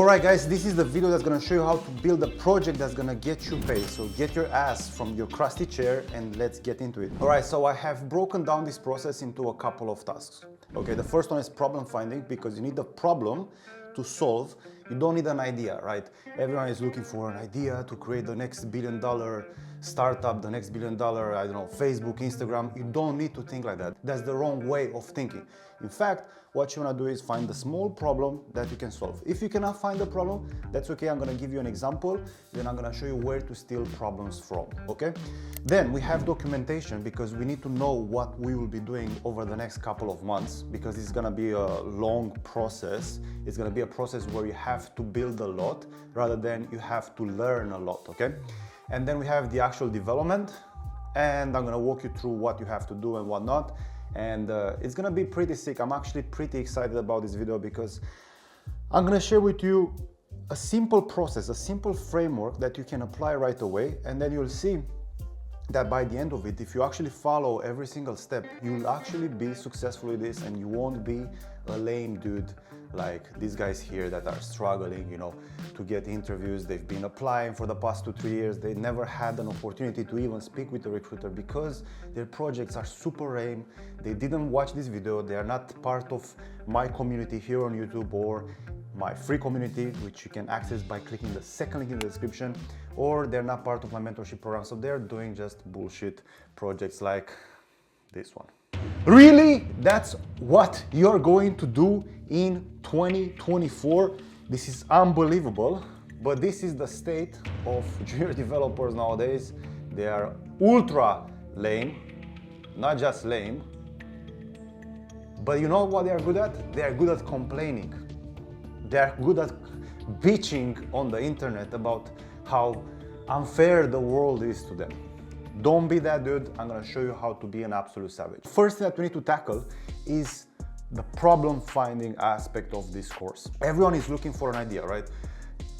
Alright guys, this is the video that's gonna show you how to build a project that's gonna get you paid. So get your ass from your crusty chair and let's get into it. Alright, so I have broken down this process into a couple of tasks. Okay, the first one is problem finding, because you need a problem to solve. You don't need an idea, right? Everyone is looking for an idea to create the next billion-dollar startup, the next billion-dollar, I don't know, Facebook, Instagram. You don't need to think like that. That's the wrong way of thinking. In fact, what you want to do is find a small problem that you can solve. If you cannot find the problem, that's okay. I'm going to give you an example, then I'm going to show you where to steal problems from, okay? Then we have documentation, because we need to know what we will be doing over the next couple of months, because it's going to be a long process. It's going to be a process where you have to build a lot rather than you have to learn a lot, okay? And then we have the actual development, and I'm going to walk you through what you have to do and what not. And it's gonna be pretty sick. I'm actually pretty excited about this video, because I'm gonna share with you a simple process, a simple framework that you can apply right away, and then you'll see that by the end of it, if you actually follow every single step, you'll actually be successful with this, and you won't be a lame dude like these guys here that are struggling, you know, to get interviews. They've been applying for the past 2-3 years. They never had an opportunity to even speak with a recruiter because their projects are super lame. They didn't watch this video. They are not part of my community here on YouTube or my free community, which you can access by clicking the second link in the description, or they're not part of my mentorship program. So they're doing just bullshit projects like this one. Really? That's what you're going to do in 2024? This is unbelievable, but this is the state of junior developers nowadays. They are ultra lame, not just lame, but you know what they are good at? They are good at complaining. They are good at bitching on the internet about how unfair the world is to them. Don't be that dude. I'm gonna show you how to be an absolute savage. First thing that we need to tackle is the problem finding aspect of this course. Everyone is looking for an idea, right?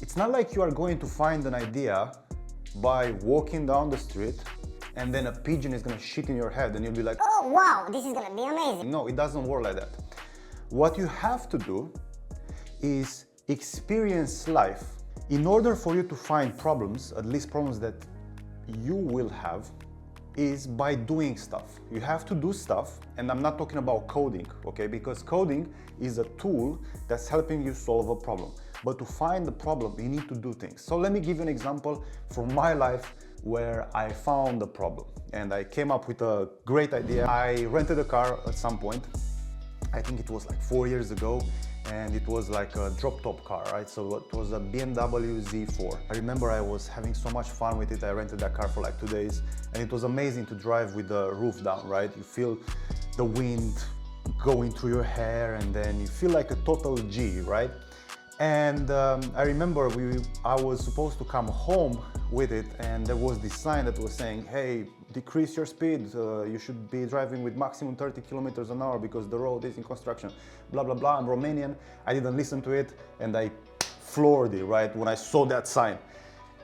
It's not like you are going to find an idea by walking down the street and then a pigeon is gonna shit in your head and you'll be like, oh wow, this is gonna be amazing. No, it doesn't work like that. What you have to do is experience life. In order for you to find problems, at least problems that you will have, is by doing stuff. You have to do stuff, and I'm not talking about coding, okay? Because coding is a tool that's helping you solve a problem. But to find the problem, you need to do things. So let me give you an example from my life where I found the problem and I came up with a great idea. I rented a car at some point. I think it was like 4 years ago, and it was like a drop-top car, right? So it was a BMW Z4. I remember I was having so much fun with it. I rented that car for like 2 days, and it was amazing to drive with the roof down, right? You feel the wind going through your hair, and then you feel like a total G, right? And I remember I was supposed to come home with it, and there was this sign that was saying, hey, decrease your speed, you should be driving with maximum 30 kilometers an hour because the road is in construction, blah, blah, blah. I'm Romanian. I didn't listen to it, and I floored it, right, when I saw that sign.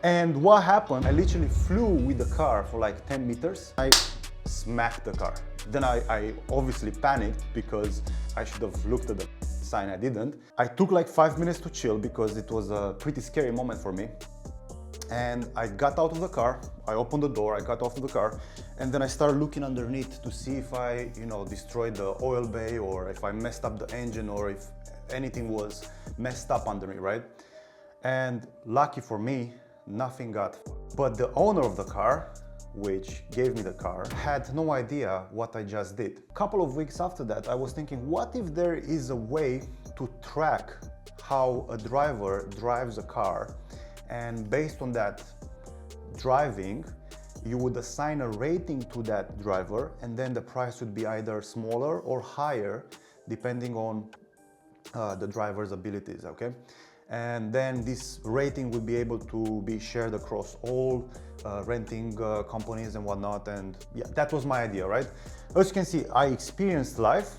And what happened, I literally flew with the car for like 10 meters. I smacked the car. Then I obviously panicked because I should have looked at the sign. I didn't. I took like 5 minutes to chill because it was a pretty scary moment for me. And I got out of the car, I opened the door, I got off of the car, and then I started looking underneath to see if I, destroyed the oil bay, or if I messed up the engine, or if anything was messed up under me, right? And lucky for me, nothing got. But the owner of the car, which gave me the car, had no idea what I just did. A couple of weeks after that, I was thinking, what if there is a way to track how a driver drives a car, and based on that driving, you would assign a rating to that driver, and then the price would be either smaller or higher depending on the driver's abilities, okay? And then this rating would be able to be shared across all renting companies and whatnot. And yeah, that was my idea, right? As you can see, I experienced life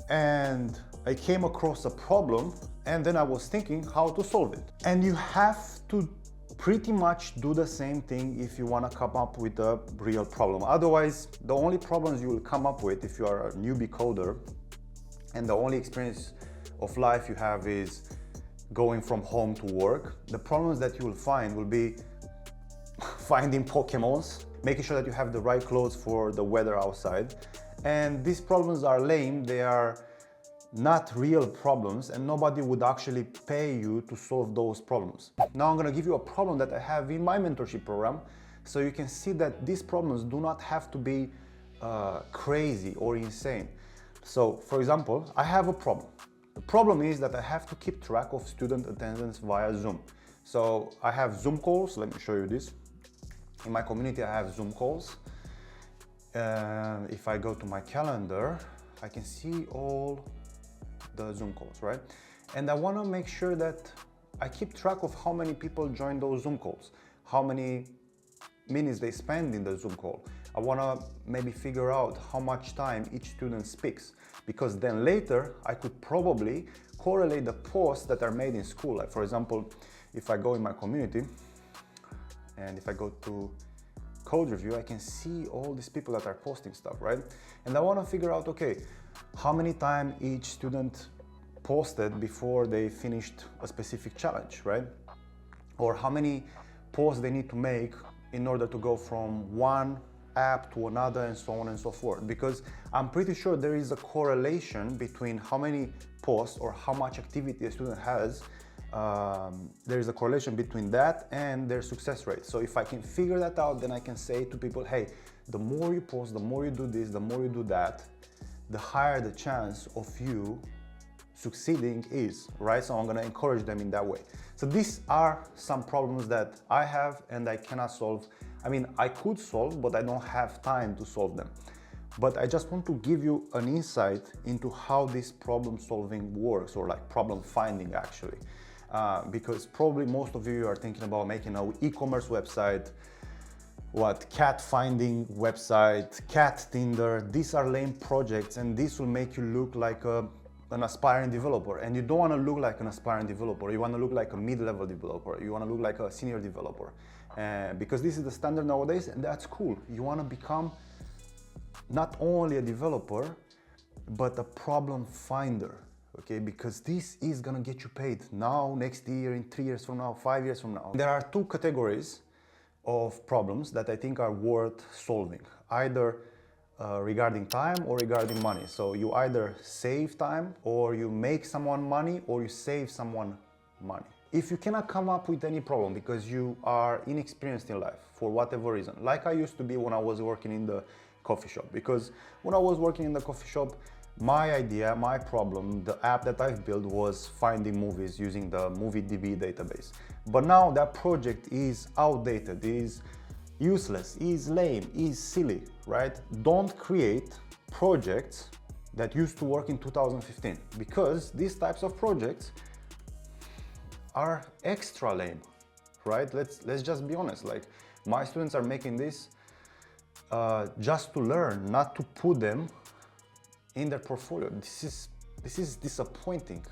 and I came across a problem, and then I was thinking how to solve it. And you have to pretty much do the same thing if you want to come up with a real problem. Otherwise, the only problems you will come up with if you are a newbie coder and the only experience of life you have is going from home to work. The problems that you will find will be finding Pokemons, making sure that you have the right clothes for the weather outside. And these problems are lame, they are not real problems, and nobody would actually pay you to solve those problems. Now I'm gonna give you a problem that I have in my mentorship program, so you can see that these problems do not have to be crazy or insane. So for example, I have a problem. The problem is that I have to keep track of student attendance via Zoom. So I have Zoom calls, let me show you this. In my community I have Zoom calls. If I go to my calendar, I can see all the Zoom calls, right? And I want to make sure that I keep track of how many people join those Zoom calls, how many minutes they spend in the Zoom call. I want to maybe figure out how much time each student speaks, because then later I could probably correlate the posts that are made in school. Like for example, if I go in my community and if I go to code review, I can see all these people that are posting stuff, right? And I want to figure out, okay, how many times each student posted before they finished a specific challenge, right? Or how many posts they need to make in order to go from one app to another, and so on and so forth. Because I'm pretty sure there is a correlation between how many posts or how much activity a student has. There is a correlation between that and their success rate. So if I can figure that out, then I can say to people, hey, the more you post, the more you do this, the more you do that, the higher the chance of you succeeding is, right? So I'm gonna encourage them in that way. So these are some problems that I have and I cannot solve. I mean, I could solve, but I don't have time to solve them. But I just want to give you an insight into how this problem solving works, or like problem finding actually. Because probably most of you are thinking about making an e-commerce website, cat finding website, cat Tinder. These are lame projects, and this will make you look like an aspiring developer. And you don't want to look like an aspiring developer. You want to look like a mid-level developer. You want to look like a senior developer. Because this is the standard nowadays, and that's cool. You want to become not only a developer, but a problem finder. Okay, because this is gonna get you paid now, next year, in 3 years from now, 5 years from now. There are two categories of problems that I think are worth solving, either regarding time or regarding money. So you either save time, or you make someone money, or you save someone money. If you cannot come up with any problem because you are inexperienced in life for whatever reason, like I used to be when I was working in the coffee shop, because when I was working in the coffee shop, my idea, my problem, the app that I've built was finding movies using the MovieDB database. But now that project is outdated, is useless, is lame, is silly, right? Don't create projects that used to work in 2015, because these types of projects are extra lame, right? Let's just be honest. Like, my students are making this just to learn, not to put them in their portfolio. This is disappointing.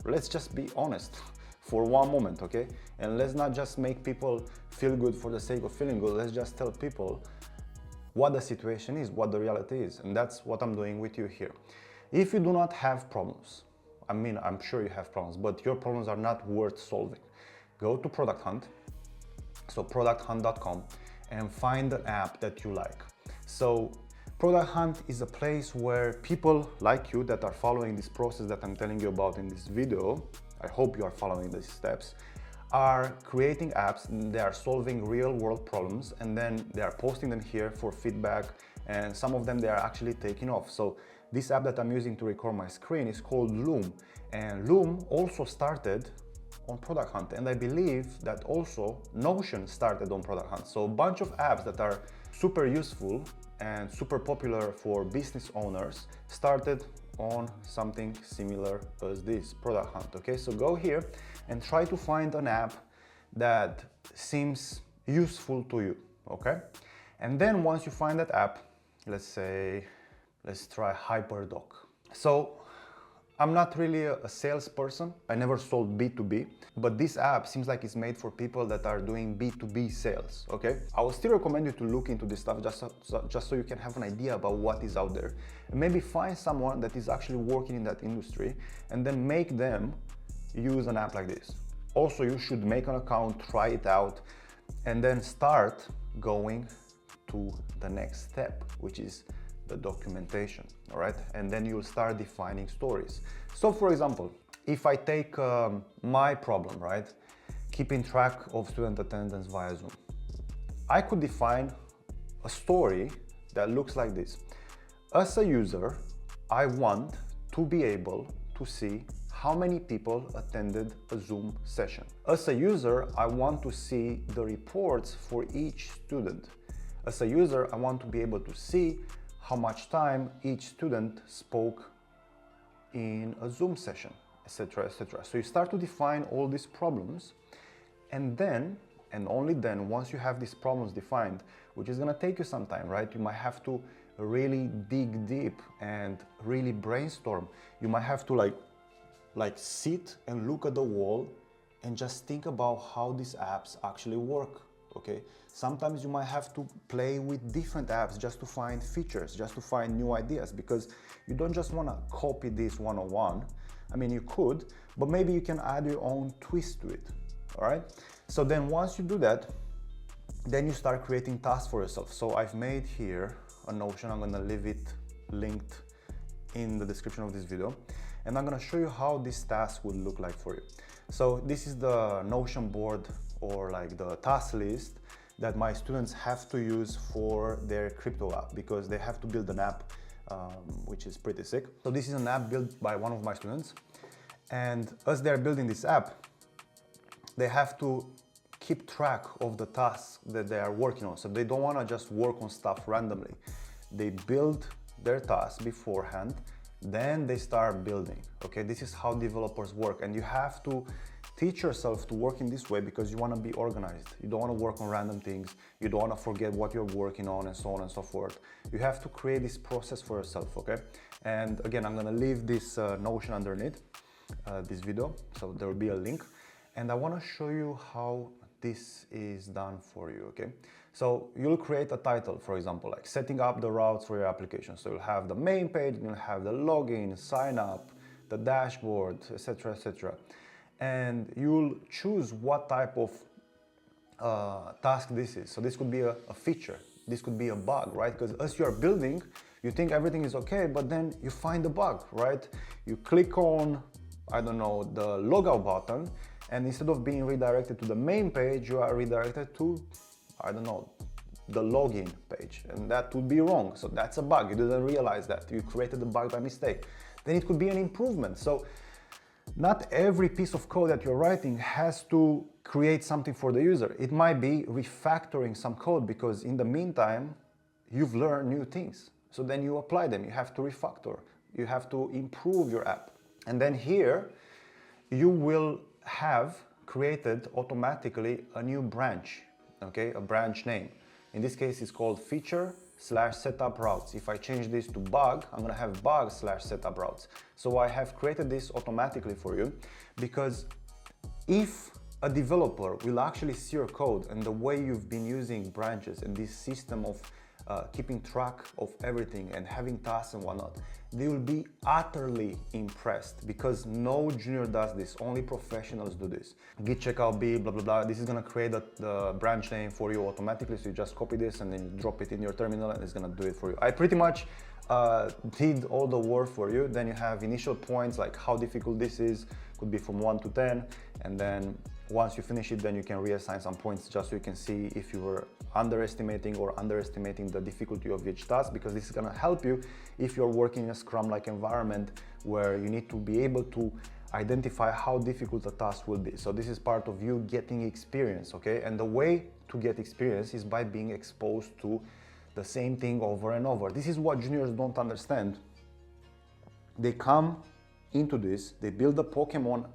Let's just be honest for one moment, okay? And let's not just make people feel good for the sake of feeling good. Let's just tell people what the situation is, what the reality is. And that's what I'm doing with you here. If you do not have problems, I mean, I'm sure you have problems, but your problems are not worth solving, go to Product Hunt, so producthunt.com, and find an app that you like. So Product Hunt is a place where people like you that are following this process that I'm telling you about in this video, I hope you are following these steps, are creating apps. They are solving real world problems, and then they are posting them here for feedback, and some of them they are actually taking off. So this app that I'm using to record my screen is called Loom, and Loom also started on Product Hunt, and I believe that also Notion started on Product Hunt. So a bunch of apps that are super useful and super popular for business owners started on something similar as this, Product Hunt. Okay, so go here and try to find an app that seems useful to you, okay? And then once you find that app, let's try HyperDoc. So I'm not really a salesperson. I never sold B2B, but this app seems like it's made for people that are doing B2B sales, okay? I will still recommend you to look into this stuff just so you can have an idea about what is out there. And maybe find someone that is actually working in that industry, and then make them use an app like this. Also, you should make an account, try it out, and then start going to the next step, which is the documentation, all right? And then you'll start defining stories. So for example, if I take my problem, right? Keeping track of student attendance via Zoom. I could define a story that looks like this. As a user, I want to be able to see how many people attended a Zoom session. As a user, I want to see the reports for each student. As a user, I want to be able to see how much time each student spoke in a Zoom session, etc., etc. So you start to define all these problems, and then, and only then, once you have these problems defined, which is gonna take you some time, right? You might have to really dig deep and really brainstorm. You might have to like sit and look at the wall and just think about how these apps actually work, okay? Sometimes you might have to play with different apps just to find features, just to find new ideas, because you don't just want to copy this one-on-one. I mean, you could, but maybe you can add your own twist to it, all right? So then once you do that, then you start creating tasks for yourself. So I've made here a Notion. I'm going to leave it linked in the description of this video, and I'm going to show you how this task will look like for you. So this is the Notion board, or like the task list that my students have to use for their crypto app, because they have to build an app, which is pretty sick. So this is an app built by one of my students, and as they're building this app, they have to keep track of the tasks that they are working on. So they don't want to just work on stuff randomly. They build their tasks beforehand, then they start building. Okay, this is how developers work, and you have to teach yourself to work in this way because you want to be organized. You don't want to work on random things. You don't want to forget what you're working on, and so on and so forth. You have to create this process for yourself, okay? And again, I'm going to leave this Notion underneath this video, so there will be a link. And I want to show you how this is done for you, okay? So you'll create a title, for example, like setting up the routes for your application. So you'll have the main page, you'll have the login, sign up, the dashboard, etc., etc. And you'll choose what type of task this is. So this could be a feature, this could be a bug, right? Because as you're building, you think everything is okay, but then you find a bug, right? You click on, I don't know, the logout button, and instead of being redirected to the main page, you are redirected to, I don't know, the login page, and that would be wrong. So that's a bug. You didn't realize that. You created the bug by mistake. Then it could be an improvement. So not every piece of code that you're writing has to create something for the user. It might be refactoring some code because in the meantime, you've learned new things. So then you apply them. You have to refactor. You have to improve your app. And then here, you will have created automatically a new branch, okay, a branch name. In this case, it's called feature/setup routes. If I change this to bug, I'm gonna have bug/setup routes. So I have created this automatically for you, because if a developer will actually see your code and the way you've been using branches and this system of keeping track of everything and having tasks and whatnot, they will be utterly impressed, because no junior does this, only professionals do this. Git checkout B, blah, blah, blah. This is gonna create the branch name for you automatically. So you just copy this and then you drop it in your terminal and it's gonna do it for you. I pretty much did all the work for you. Then you have initial points, like how difficult this is, could be from 1 to 10. And then once you finish it, then you can reassign some points just so you can see if you were underestimating the difficulty of each task, because this is gonna help you if you're working in a Scrum-like environment where you need to be able to identify how difficult a task will be. So this is part of you getting experience, okay? And the way to get experience is by being exposed to the same thing over and over. This is what juniors don't understand. They come into this, they build a Pokemon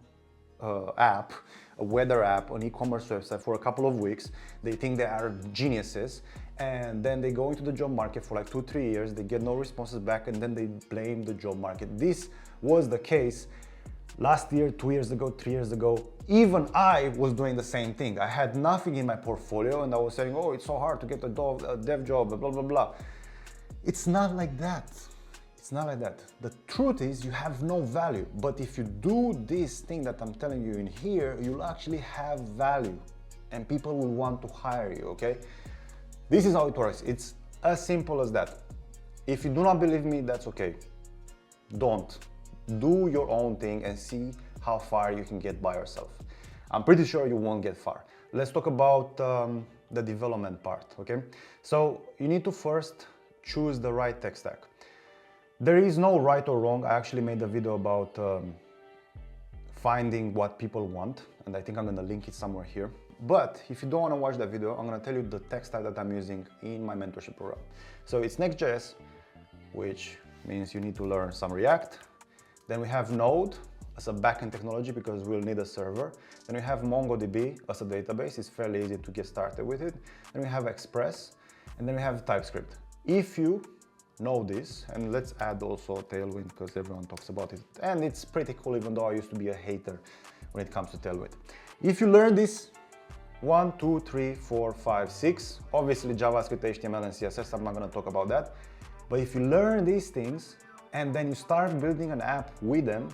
app, a weather app, an e-commerce website for a couple of weeks. They think they are geniuses, and then they go into the job market for like 2-3 years, they get no responses back, and then they blame the job market. This was the case last year, 2 years ago, 3 years ago. Even I was doing the same thing. I had nothing in my portfolio and I was saying, oh, it's so hard to get a dev job, blah, blah, blah. It's not like that. It's not like that. The truth is you have no value. But if you do this thing that I'm telling you in here, you'll actually have value and people will want to hire you, okay? This is how it works. It's as simple as that. If you do not believe me, that's okay. Don't. Do your own thing and see how far you can get by yourself. I'm pretty sure you won't get far. Let's talk about the development part, okay? So you need to first choose the right tech stack. There is no right or wrong. I actually made a video about finding what people want, and I think I'm gonna link it somewhere here. But if you don't wanna watch that video, I'm gonna tell you the tech stack that I'm using in my mentorship program. So it's Next.js, which means you need to learn some React. Then we have Node as a backend technology because we'll need a server. Then we have MongoDB as a database. It's fairly easy to get started with it. Then we have Express, and then we have TypeScript. If you know this, and let's add also Tailwind because everyone talks about it, and it's pretty cool even though I used to be a hater when it comes to Tailwind. If you learn this 1, 2, 3, 4, 5, 6, obviously JavaScript, HTML and CSS, I'm not going to talk about that, but if you learn these things and then you start building an app with them,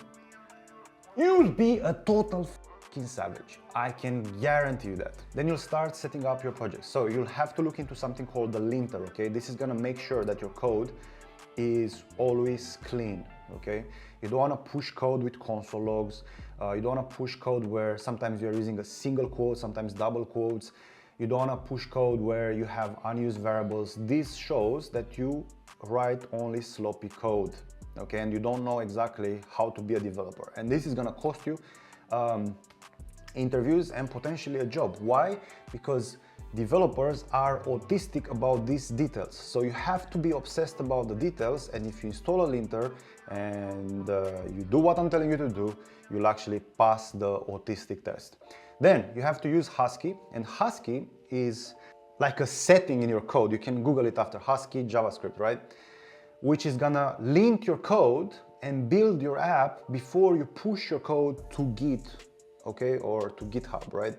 you'll be a total fucking savage. I can guarantee you that. Then you'll start setting up your projects. So you'll have to look into something called the linter, okay? This is gonna make sure that your code is always clean, okay? You don't wanna push code with console logs. You don't wanna push code where sometimes you're using a single quote, sometimes double quotes. You don't wanna push code where you have unused variables. This shows that you write only sloppy code, okay? And you don't know exactly how to be a developer. And this is gonna cost you interviews and potentially a job. Why? Because developers are autistic about these details. So you have to be obsessed about the details, and if you install a linter and you do what I'm telling you to do, you'll actually pass the autistic test. Then you have to use Husky, and Husky is like a setting in your code. You can Google it after Husky JavaScript, right? Which is gonna lint your code and build your app before you push your code to Git, okay, or to GitHub, right?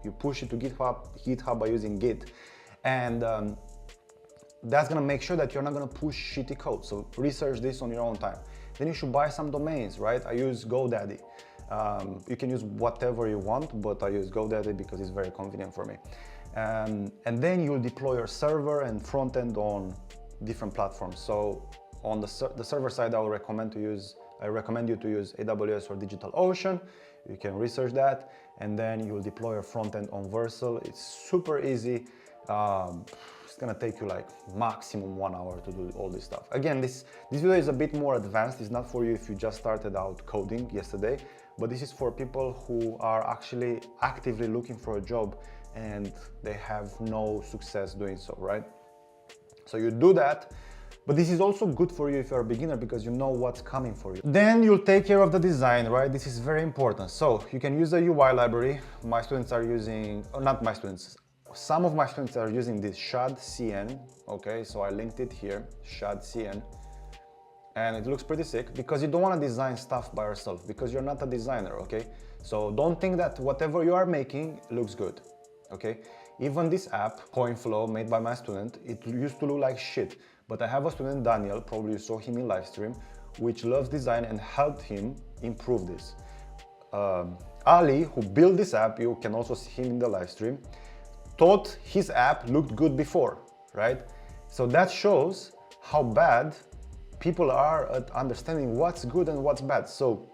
You push it to GitHub by using Git, and that's gonna make sure that you're not gonna push shitty code. So research this on your own time. Then you should buy some domains, right? I use GoDaddy. You can use whatever you want, but I use GoDaddy because it's very convenient for me. And then you'll deploy your server and front end on different platforms. So on the server side, I recommend you to use AWS or DigitalOcean. You can research that, and then you'll deploy your front end on Vercel. It's super easy. It's gonna take you like maximum 1 hour to do all this stuff. Again, this video is a bit more advanced. It's not for you if you just started out coding yesterday, but this is for people who are actually actively looking for a job and they have no success doing so, right? So you do that. But this is also good for you if you're a beginner because you know what's coming for you. Then you'll take care of the design, right? This is very important. So you can use the UI library. My students are using, not my students, some of my students are using this shadcn, okay? So I linked it here, shadcn. And it looks pretty sick because you don't want to design stuff by yourself because you're not a designer, okay? So don't think that whatever you are making looks good, okay? Even this app, CoinFlow, made by my student, it used to look like shit. But I have a student, Daniel, probably you saw him in live stream, which loves design and helped him improve this. Ali, who built this app, you can also see him in the live stream, thought his app looked good before, right? So that shows how bad people are at understanding what's good and what's bad. So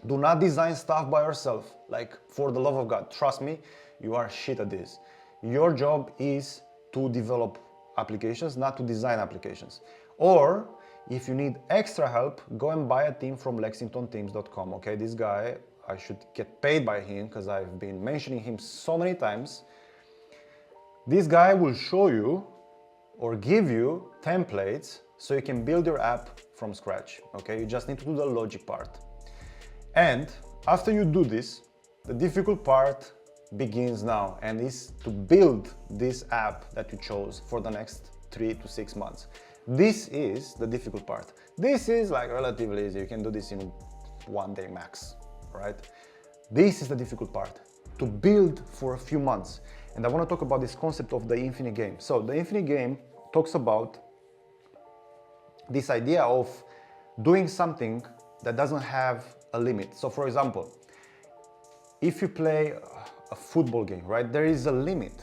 do not design stuff by yourself. Like, for the love of God, trust me, you are shit at this. Your job is to develop applications, not to design applications. Or if you need extra help, go and buy a team from lexingtonteams.com, okay? This guy, I should get paid by him because I've been mentioning him so many times. This guy will show you or give you templates so you can build your app from scratch, okay? You just need to do the logic part. And after you do this, the difficult part begins now, and is to build this app that you chose for the next 3 to 6 months. This is the difficult part. This is like relatively easy. You can do this in 1 day max, right? This is the difficult part, to build for a few months. And I want to talk about this concept of the infinite game. So the infinite game talks about this idea of doing something that doesn't have a limit. So for example, if you play a football game, right, there is a limit.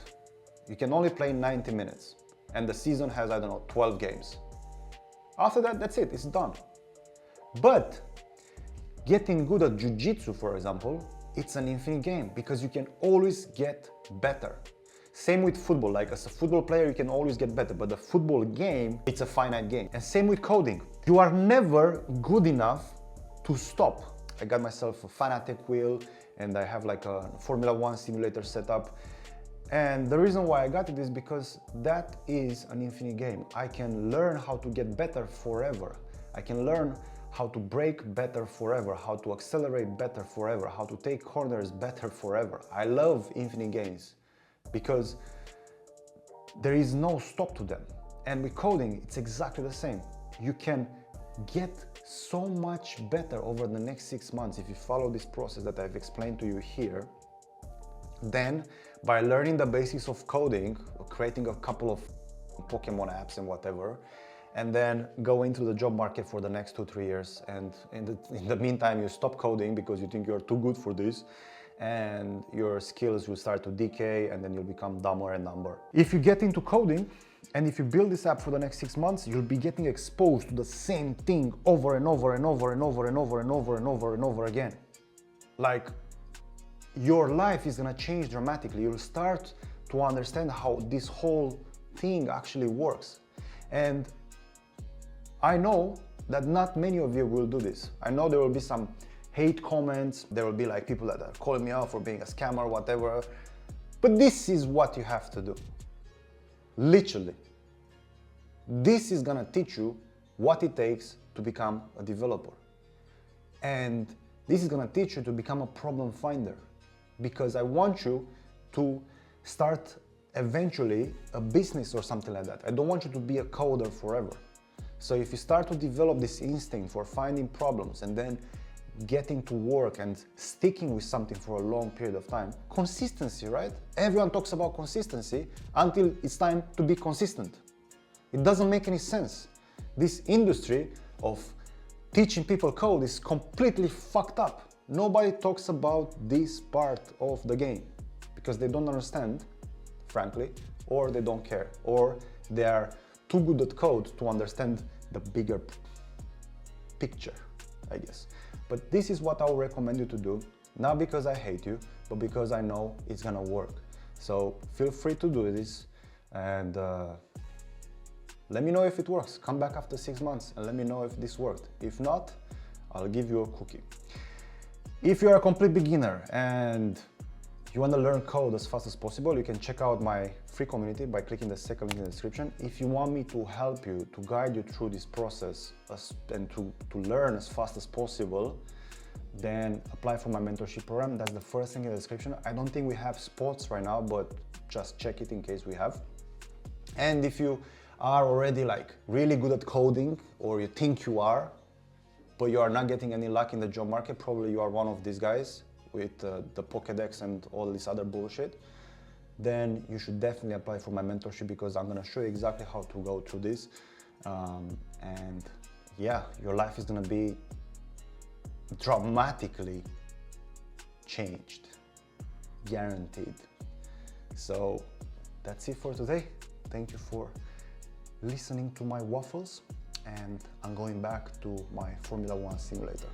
You can only play 90 minutes and the season has, I don't know, 12 games. After that, that's it, it's done. But getting good at jiu-jitsu, for example, it's an infinite game because you can always get better. Same with football, like as a football player, you can always get better, but the football game, it's a finite game. And same with coding. You are never good enough to stop. I got myself a Fanatec wheel and I have like a Formula 1 simulator set up. And the reason why I got it is because that is an infinite game. I can learn how to get better forever. I can learn how to brake better forever, how to accelerate better forever, how to take corners better forever. I love infinite games because there is no stop to them. And with coding, it's exactly the same. You can get so much better over the next 6 months if you follow this process that I've explained to you here. Then, by learning the basics of coding, or creating a couple of Pokemon apps and whatever, and then go into the job market for the next 2-3 years. And in the meantime, you stop coding because you think you're too good for this, and your skills will start to decay, and then you'll become dumber and dumber. If you get into coding, and if you build this app for the next 6 months, you'll be getting exposed to the same thing over and over and over and over and over and over and over and over again. Like, your life is gonna change dramatically. You'll start to understand how this whole thing actually works. And I know that not many of you will do this. I know there will be some hate comments, there will be like people that are calling me out for being a scammer, whatever. But this is what you have to do. Literally. This is gonna teach you what it takes to become a developer. And this is gonna teach you to become a problem finder. Because I want you to start eventually a business or something like that. I don't want you to be a coder forever. So if you start to develop this instinct for finding problems and then getting to work and sticking with something for a long period of time, consistency, right? Everyone talks about consistency until it's time to be consistent. It doesn't make any sense. This industry of teaching people code is completely fucked up. Nobody talks about this part of the game because they don't understand, frankly, or they don't care, or they are too good at code to understand the bigger picture, I guess. But this is what I would recommend you to do, not because I hate you, but because I know it's gonna work. So feel free to do this and let me know if it works. Come back after 6 months and let me know if this worked. If not, I'll give you a cookie. If you're a complete beginner and you want to learn code as fast as possible, you can check out my free community by clicking the second link in the description. If you want me to help you, to guide you through this process and to learn as fast as possible, then apply for my mentorship program. That's the first thing in the description. I don't think we have spots right now, but just check it in case we have. And if you are already like really good at coding, or you think you are, but you are not getting any luck in the job market, probably you are one of these guys with the Pokédex and all this other bullshit, then you should definitely apply for my mentorship because I'm gonna show you exactly how to go through this. And yeah, your life is gonna be dramatically changed, guaranteed. So that's it for today. Thank you for listening to my waffles, and I'm going back to my Formula 1 simulator.